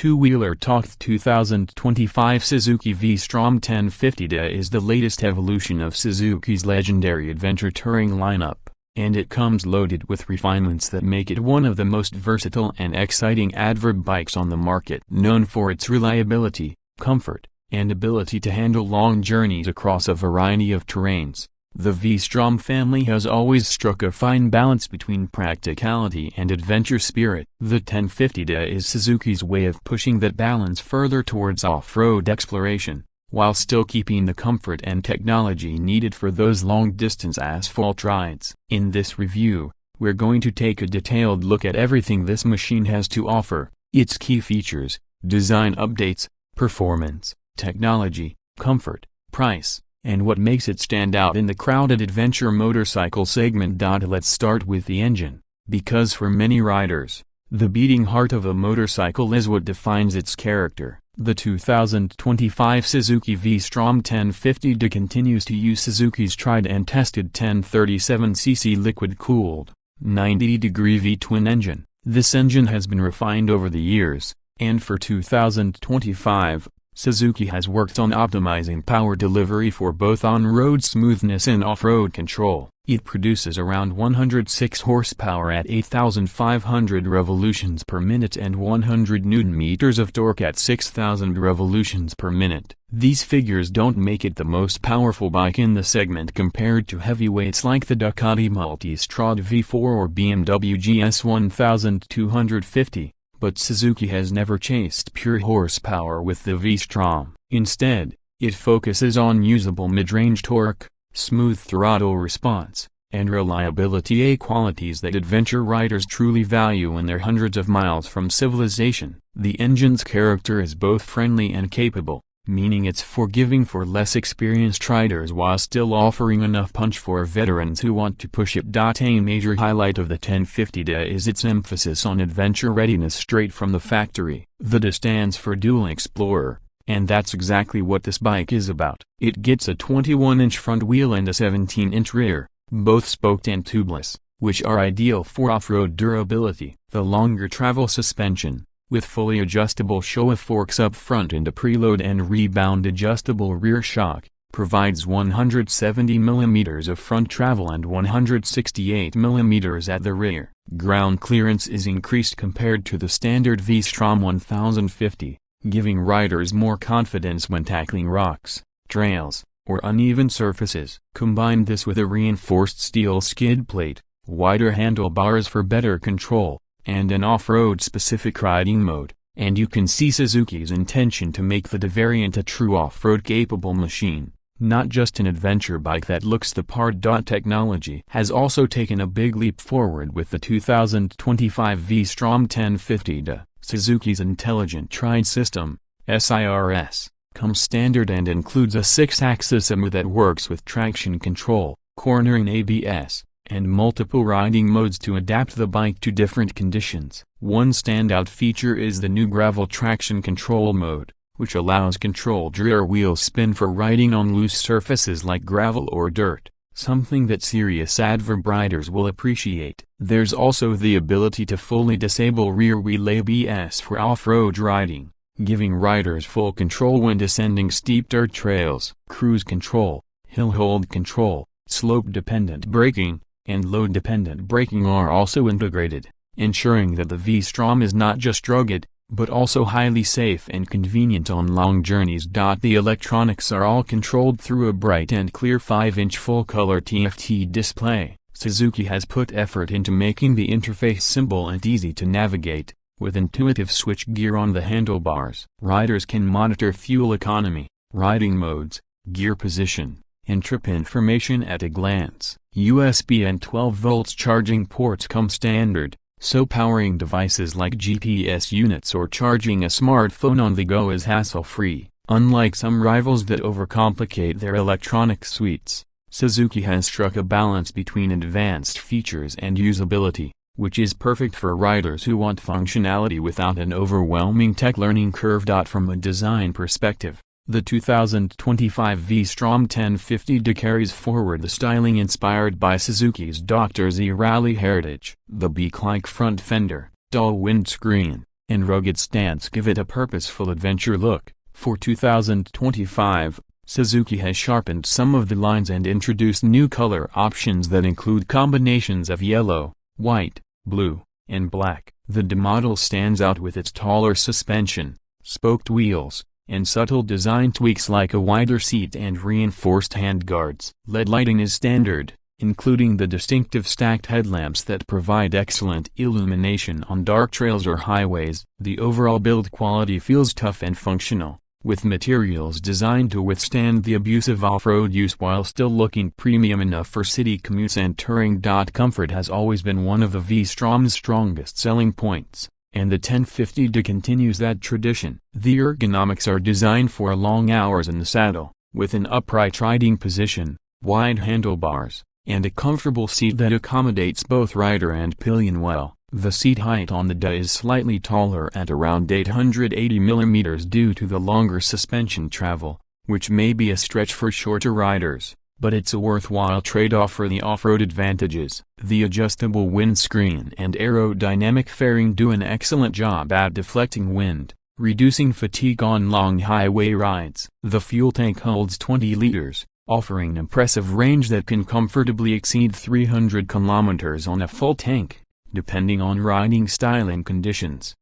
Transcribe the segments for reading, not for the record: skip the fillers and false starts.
two-wheeler talk. The 2025 Suzuki V-Strom 1050DE is the latest evolution of Suzuki's legendary adventure touring lineup, and it comes loaded with refinements that make it one of the most versatile and exciting adverb bikes on the market. Known for its reliability, comfort, and ability to handle long journeys across a variety of terrains, the V-Strom family has always struck a fine balance between practicality and adventure spirit. The 1050DE is Suzuki's way of pushing that balance further towards off-road exploration, while still keeping the comfort and technology needed for those long-distance asphalt rides. In this review, we're going to take a detailed look at everything this machine has to offer, its key features, design updates, performance, technology, comfort, price, and what makes it stand out in the crowded adventure motorcycle segment. Let's start with the engine, because for many riders, the beating heart of a motorcycle is what defines its character. The 2025 Suzuki V-Strom 1050DE continues to use Suzuki's tried and tested 1037cc liquid-cooled, 90-degree V-twin engine. This engine has been refined over the years, and for 2025, Suzuki has worked on optimizing power delivery for both on-road smoothness and off-road control. It produces around 106 horsepower at 8,500 revolutions per minute and 100 Nm of torque at 6,000 revolutions per minute. These figures don't make it the most powerful bike in the segment compared to heavyweights like the Ducati Multistrada V4 or BMW GS 1250. But Suzuki has never chased pure horsepower with the V-Strom. Instead, it focuses on usable mid-range torque, smooth throttle response, and reliability, qualities that adventure riders truly value when they're hundreds of miles from civilization. The engine's character is both friendly and capable, meaning it's forgiving for less experienced riders while still offering enough punch for veterans who want to push it. A major highlight of the 1050DE is its emphasis on adventure readiness straight from the factory. The DE stands for Dual Explorer, and that's exactly what this bike is about. It gets a 21-inch front wheel and a 17-inch rear, both spoked and tubeless, which are ideal for off-road durability. The longer travel suspension, with fully adjustable Showa forks up front and a preload and rebound adjustable rear shock, provides 170 mm of front travel and 168 mm at the rear. Ground clearance is increased compared to the standard V-Strom 1050, giving riders more confidence when tackling rocks, trails, or uneven surfaces. Combine this with a reinforced steel skid plate, wider handlebars for better control, and an off-road specific riding mode, and you can see Suzuki's intention to make the DE variant a true off-road capable machine, not just an adventure bike that looks the part. Technology has also taken a big leap forward with the 2025 V-Strom 1050DE. Suzuki's Intelligent Ride System, SIRS, comes standard and includes a 6-axis EMU that works with traction control, cornering ABS, and multiple riding modes to adapt the bike to different conditions. One standout feature is the new gravel traction control mode, which allows controlled rear wheel spin for riding on loose surfaces like gravel or dirt, something that serious adverb riders will appreciate. There's also the ability to fully disable rear wheel ABS for off-road riding, giving riders full control when descending steep dirt trails. Cruise control, hill hold control, slope-dependent braking, and load-dependent braking are also integrated, ensuring that the V-Strom is not just rugged, but also highly safe and convenient on long journeys. The electronics are all controlled through a bright and clear 5-inch full-color TFT display. Suzuki has put effort into making the interface simple and easy to navigate, with intuitive switchgear on the handlebars. Riders can monitor fuel economy, riding modes, gear position, and trip information at a glance. USB and 12 volts charging ports come standard, so powering devices like GPS units or charging a smartphone on the go is hassle-free. Unlike some rivals that overcomplicate their electronic suites, Suzuki has struck a balance between advanced features and usability, which is perfect for riders who want functionality without an overwhelming tech learning curve. From a design perspective, the 2025 V-Strom 1050DE carries forward the styling inspired by Suzuki's Dr. Z rally heritage. The beak-like front fender, dual windscreen, and rugged stance give it a purposeful adventure look. For 2025, Suzuki has sharpened some of the lines and introduced new color options that include combinations of yellow, white, blue, and black. The model stands out with its taller suspension, spoked wheels, and subtle design tweaks like a wider seat and reinforced handguards. LED lighting is standard, including the distinctive stacked headlamps that provide excellent illumination on dark trails or highways. The overall build quality feels tough and functional, with materials designed to withstand the abusive off-road use while still looking premium enough for city commutes and touring. Comfort has always been one of the V-Strom's strongest selling points, and the 1050DE continues that tradition. The ergonomics are designed for long hours in the saddle, with an upright riding position, wide handlebars, and a comfortable seat that accommodates both rider and pillion well. The seat height on the DE is slightly taller at around 880 mm due to the longer suspension travel, which may be a stretch for shorter riders, but it's a worthwhile trade-off for the off-road advantages. The adjustable windscreen and aerodynamic fairing do an excellent job at deflecting wind, reducing fatigue on long highway rides. The fuel tank holds 20 liters, offering impressive range that can comfortably exceed 300 kilometers on a full tank, depending on riding style and conditions.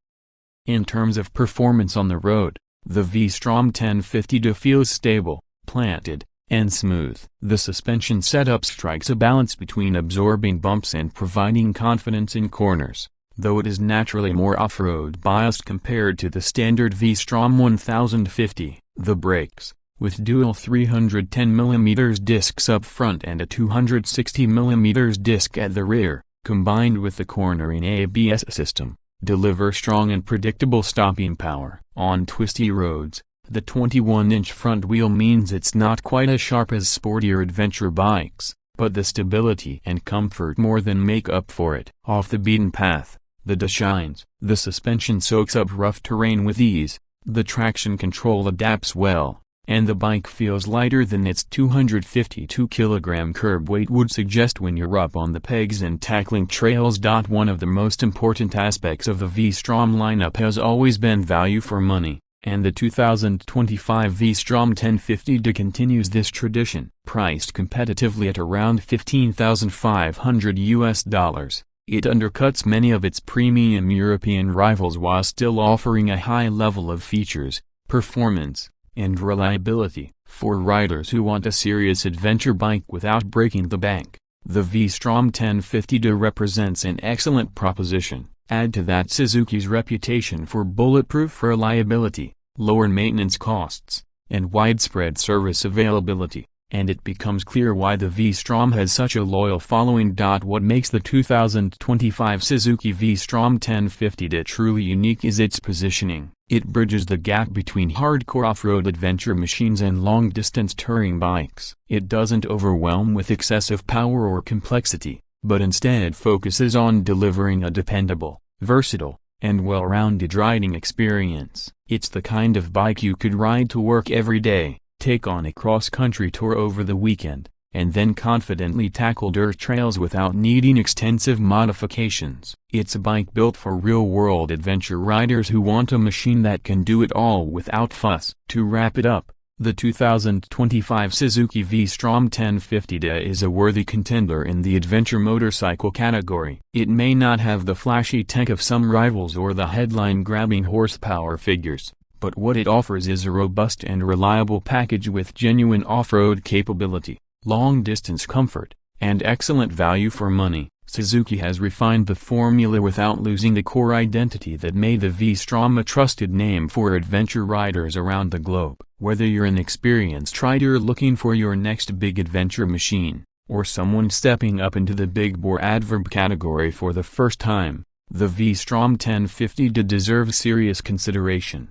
In terms of performance on the road, the V-Strom 1050DE feels stable, planted, and smooth. The suspension setup strikes a balance between absorbing bumps and providing confidence in corners, though it is naturally more off-road biased compared to the standard V-Strom 1050. The brakes, with dual 310mm discs up front and a 260mm disc at the rear, combined with the cornering ABS system, deliver strong and predictable stopping power. On twisty roads, the 21-inch front wheel means it's not quite as sharp as sportier adventure bikes, but the stability and comfort more than make up for it. Off the beaten path, the DE shines. The suspension soaks up rough terrain with ease, the traction control adapts well, and the bike feels lighter than its 252-kilogram curb weight would suggest when you're up on the pegs and tackling trails. One of the most important aspects of the V-Strom lineup has always been value for money, and the 2025 V-Strom 1050DE continues this tradition. Priced competitively at around $15,500, it undercuts many of its premium European rivals while still offering a high level of features, performance, and reliability. For riders who want a serious adventure bike without breaking the bank, the V-Strom 1050DE represents an excellent proposition. Add to that Suzuki's reputation for bulletproof reliability, lower maintenance costs, and widespread service availability, and it becomes clear why the V-Strom has such a loyal following. What makes the 2025 Suzuki V-Strom 1050DE truly unique is its positioning. It bridges the gap between hardcore off-road adventure machines and long-distance touring bikes. It doesn't overwhelm with excessive power or complexity, but instead focuses on delivering a dependable, versatile, and well-rounded riding experience. It's the kind of bike you could ride to work every day, take on a cross-country tour over the weekend, and then confidently tackle dirt trails without needing extensive modifications. It's a bike built for real-world adventure riders who want a machine that can do it all without fuss. To wrap it up, the 2025 Suzuki V-Strom 1050DE is a worthy contender in the adventure motorcycle category. It may not have the flashy tech of some rivals or the headline-grabbing horsepower figures, but what it offers is a robust and reliable package with genuine off-road capability, long-distance comfort, and excellent value for money. Suzuki has refined the formula without losing the core identity that made the V-Strom a trusted name for adventure riders around the globe. Whether you're an experienced rider looking for your next big adventure machine, or someone stepping up into the big bore adverb category for the first time, the V-Strom 1050DE deserves serious consideration.